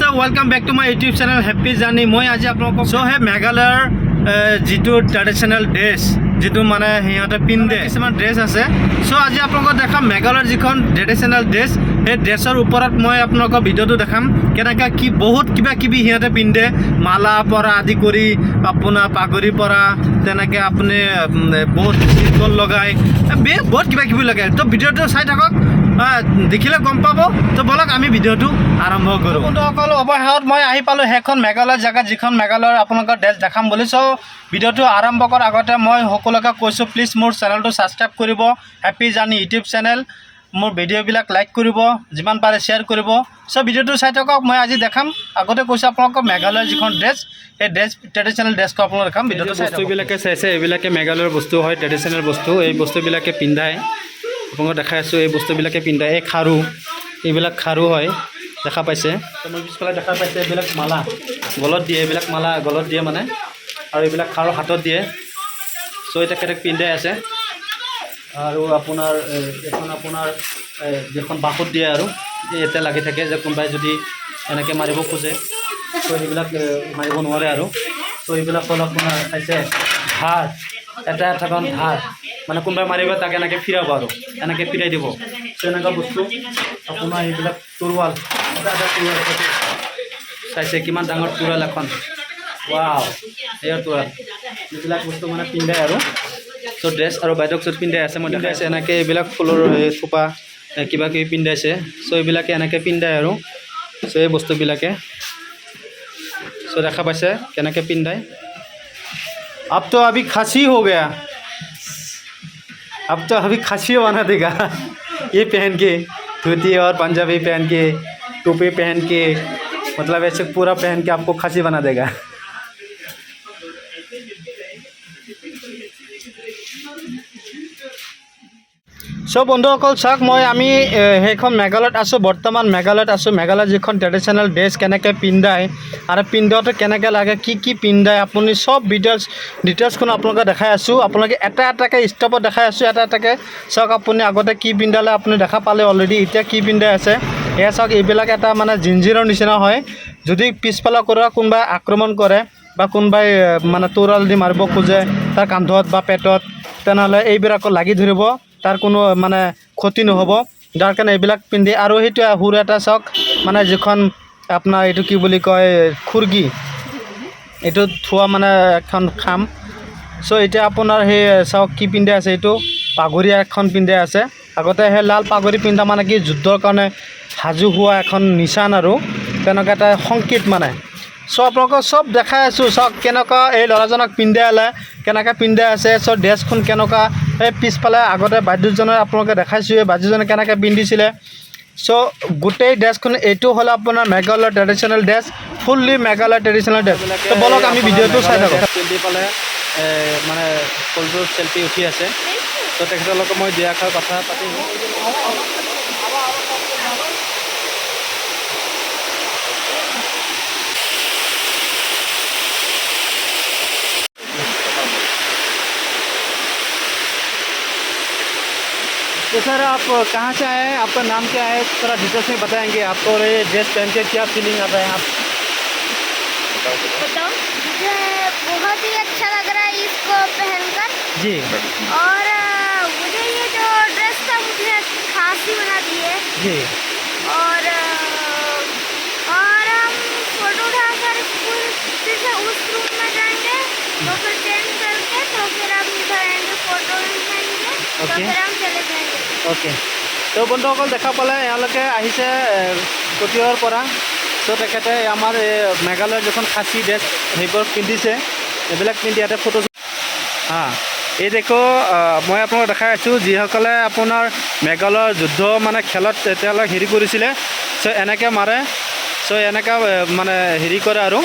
Welcome back to my YouTube channel happy journey. मैं आज आपलोक है मेघालयर जी ट्रेडिशनल ड्रेस जी माने सिंहते पिंधे किसान ड्रेस आसे। आज आपलोक देखा मेघालयर जी ट्रेडिशनल ड्रेस সেই ড্ৰেছৰ ওপৰত মই আপোনালোকক ভিডিঅ'টো দেখাম কেনেকৈ কি বহুত কিবা কিবি সিহঁতে পিন্ধে মালা পৰা আদি কৰি আপোনাৰ পাগৰি পৰা তেনেকৈ আপুনি বহুত চিলকল লগাই বহুত কিবা কিবি লগায়। তো ভিডিঅ'টো চাই থাকক, দেখিলে গম পাব। তো বলক আমি ভিডিঅ'টো আৰম্ভ কৰোঁ। বন্ধুসকল অৱশেষত মই আহি পালোঁ সেইখন মেঘালয় জেগাত যিখন মেঘালয়ৰ আপোনালোকৰ ড্ৰেছ দেখাম বুলি। ভিডিঅ'টো আৰম্ভ কৰাৰ আগতে মই সকলোকে কৈছোঁ প্লিজ মোৰ চেনেলটো ছাবস্ক্ৰাইব কৰিব, হেপ্পী জাৰ্নি ইউটিউব চেনেল। मोर भिडिओ लाइक करिब, जिमान पारे शेयर करिब। भिडिओ चाई थকক। मैं आज देखाम आगते कैसे आपलोक मेघालय जी ड्रेस ये ड्रेस ट्रेडिशनल ड्रेस को आपलोक देखाम। भिडिओ बस्तुबिलाके चाइছে এইবিলাকে মেঘালয়ৰ বস্তু হয়, ट्रेडिशनल বস্তু। এই বস্তুবিলাকে পিন্ধায় আপোনাক দেখাই আছোঁ। এই বস্তুবিলাকে পিন্ধায়। এই খাৰু এইবিলাক খাৰু হয়, দেখা পাইছে। তো মই পিছফালে দেখা পাইছে এইবিলাক মালা গলত দিয়ে, এইবিলাক মালা গলত দিয়ে মানে, আৰু এইবিলাক খাৰু হাতত দিয়ে। এটা কেনেকৈ পিন্ধাই আছে। আৰু আপোনাৰ এখন আপোনাৰ যেখন বাহুত দিয়ে আৰু ইয়াতে লাগি থাকে যে কোনোবাই যদি এনেকৈ মাৰিব খোজে সেইবিলাক মাৰিব নোৱাৰে আৰু। এইবিলাক হ'ল আপোনাৰ চাইছে ধাৰ, এটা এটাখন ধাৰ মানে কোনোবাই মাৰিব তাক এনেকৈ ফিৰাব আৰু এনেকৈ ফিৰাই দিব। এনেকুৱা বস্তু আপোনাৰ এইবিলাক তৰোৱাল, এটা এটা তৰোৱাল চাইছে কিমান ডাঙৰ তৰোৱাল এখন। ৱাও, এয়া তৰোৱাল। এইবিলাক বস্তু মানে পিন্ধাই আৰু। ড্ৰেছ আৰু বাইদেউক চুট পিন্ধাই আছে। মই দেখাইছে এনেকৈ এইবিলাক ফুলৰ থোপা কিবা কিবি পিন্ধাইছে। এইবিলাকে এনেকৈ পিন্ধাই আৰু। এই বস্তুবিলাকে দেখা পাইছে কেনেকৈ পিন্ধাই। अब तो अभी खासी हो गया, अब तो अभी खासी बना देगा ये पहन के, धोती और पंजाबी पहन के, टोपी पहन के, मतलब ऐसे पूरा पहन के आपको खासी बना देगा। বন্ধুসকল চাওক, মই আমি সেইখন মেঘালয়ত আছোঁ, বৰ্তমান মেঘালয়ত আছোঁ। মেঘালয়ৰ যিখন ট্ৰেডিশ্যনেল ড্ৰেছ কেনেকৈ পিন্ধায় আৰু পিন্ধোতে কেনেকৈ লাগে, কি কি পিন্ধায়, আপুনি চব ডিটেইলছখন আপোনালোকে দেখাই আছোঁ। আপোনালোকে এটা এটাকৈ ষ্টপত দেখাই আছোঁ, এটা এটাকৈ চাওক। আপুনি আগতে কি পিন্ধালে আপুনি দেখা পালে অলৰেডি। এতিয়া কি পিন্ধাই আছে এয়া চাওক। এইবিলাক এটা মানে জিঞ্জিৰৰ নিচিনা হয়। যদি পিছফালৰ পৰা কোনোবাই আক্ৰমণ কৰে বা কোনোবাই মানে তৰোৱাল দি মাৰিব খোজে তাৰ কান্ধত বা পেটত, তেনেহ'লে এইবিলাকত লাগি ধৰিব, তাৰ কোনো মানে ক্ষতি নহ'ব। যাৰ কাৰণে এইবিলাক পিন্ধি। আৰু সেইটো সৰু এটা চাওক মানে যিখন আপোনাৰ এইটো কি বুলি কয় খুৰ্গী, এইটো থোৱা মানে এখন খাম। এতিয়া আপোনাৰ সেই চাওক কি পিন্ধাই আছে। এইটো পাগুৰি এখন পিন্ধাই আছে। আগতে সেই লাল পাগুৰি পিন্ধা মানে কি যুদ্ধৰ কাৰণে সাজু হোৱা এখন নিচান আৰু তেনেকুৱা এটা সংকেত মানে। আপোনালোকক চব দেখাই আছোঁ। চাওক কেনেকুৱা এই ল'ৰাজনক পিন্ধালে, কেনেকৈ পিন্ধাই আছে। ড্ৰেছখন কেনেকুৱা। এই পিছফালে আগতে বাদ্যজনে আপোনালোকে দেখাইছোঁ, এই বাদ্যজনে কেনেকৈ পিন্ধিছিলে। গোটেই ড্ৰেছখন এইটো হ'ল আপোনাৰ মেঘালয়ৰ ট্ৰেডিশ্যনেল ড্ৰেছ, ফুল্লি মেঘালয়ৰ ট্ৰেডিশ্যনেল ড্ৰেছ। বলক আমি ভিডিঅ'টো চাই থাকোঁ। পিন্ধি পেলাই মানে ফুলটো চেল্ফি উঠি আছে। তেখেতৰ লগত মই দুই এষাৰ কথা পাতিম। तो सर आप कहाँ से आए हैं, आपका नाम क्या है, थोड़ा डिटेल्स में बताएंगे। आपको ये ड्रेस पहन के क्या फीलिंग आता है आप बताओ। मुझे बहुत ही अच्छा लग रहा है इसको पहनकर जी। और मुझे ये जो ड्रेस था मुझे खासी बना दी है जी। और हम फोटो उठाकर स्कूल फिर से उस रूम में जाएंगे, तो फिर चेंज करके तो फिर हम इधर आएंगे, फोटो खींचेंगे, तो फिर हम चले जाएंगे। ओके। तो বন্ধুসকল দেখা পালে এওঁলোকে আহিছে কটিয়াৰ পৰা। তেখেতে আমাৰ মেঘালয়ৰ যিখন খাচী ড্ৰেছ সেইবোৰ পিন্ধিছে। এইবিলাক পিন্ধি ইয়াতে ফটো এই দেখো মই আপোনাক দেখাই আছোঁ যিসকলে আপোনাৰ মেঘালয়ৰ যুদ্ধ মানে খেলত তেওঁলোকে হেৰি কৰিছিলে। এনেকৈ মাৰে। এনেকৈ মানে হেৰি কৰে আৰু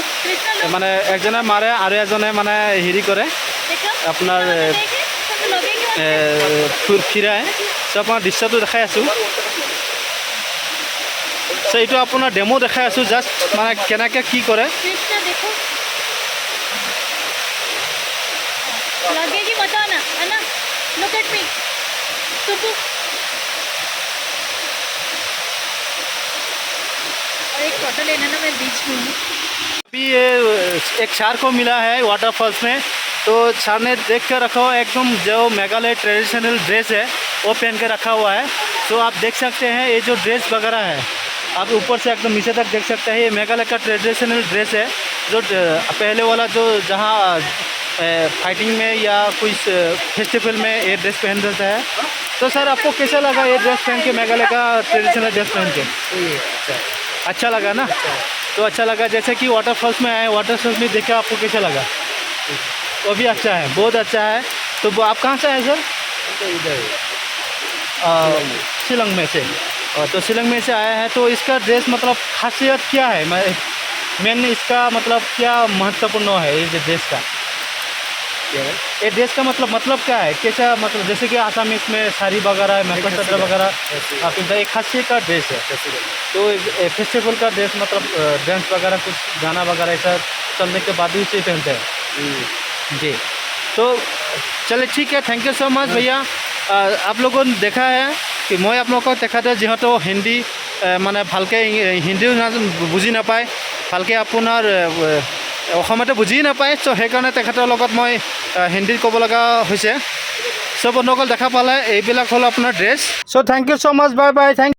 মানে একজনে মাৰে আৰু এজনে মানে হেৰি কৰে আপোনাৰ ফিৰাই। আপোনাৰ দৃশ্যটো দেখাই আছোঁ। এইটো আপোনাৰ ডেমো দেখাই আছোঁ, জাষ্ট মানে কেনেকৈ কি কৰে। लगेगी बताना है ना। Look at me Supu. और एक फोटो लेना ना मैं बीच में हूँ। अभी ये एक शार को मिला है वाटरफॉल्स में, तो शार ने देख कर रखा हुआ एकदम जो मेघालय ट्रेडिशनल ड्रेस है वो पहन के रखा हुआ है। तो आप देख सकते हैं ये जो ड्रेस वगैरह है, आप ऊपर से एकदम नीचे तक देख सकते हैं, ये मेघालय का ट्रेडिशनल ड्रेस है। जो पहले वाला जो जहाँ फाइटिंग में या कोई फेस्टिवल में ये ड्रेस पहन जाता है। तो सर आपको कैसा लगा ये ड्रेस पहन के, मेघालय का ट्रेडिशनल ड्रेस पहन के? अच्छा लगा ना? तो अच्छा लगा। जैसे कि वाटरफॉल्स में आए, वाटरफॉल्स में देखा, आपको कैसा लगा? वो भी अच्छा है, बहुत अच्छा है। तो वो आप कहाँ से आए सर? शिलंग में से। तो शिलंग में से आया है। तो इसका ड्रेस मतलब खासियत क्या है, मेन इसका मतलब क्या महत्वपूर्ण है ये ड्रेस का? ये ड्रेस का मतलब क्या है, कैसा मतलब? जैसे कि आसामीस में साड़ी वगैरह, मेखला चादर वगैरह आप एक खासियत का ड्रेस है। तो फेस्टिवल का ड्रेस मतलब डांस वगैरह, कुछ गाना वगैरह ऐसा चलने के बाद ही से पहनते हैं जी। तो चलिए ठीक है, थैंक यू सो मच भैया। आप लोगों ने देखा है कि मैं आप लोगों को देखाते যিহেতু হিন্দী মানে ভালকৈ হিন্দীও বুজি নাপায়, ভালকৈ আপোনাৰ অসমতে বুজি নাপায়। চ' সেইকাৰণে তেখেতৰ লগত মই হিন্দীত ক'ব লগা হৈছে। চ' বন্ধুসকল দেখা পালে এইবিলাক হ'ল আপোনাৰ dress. So' thank you so' much, bye bye, thank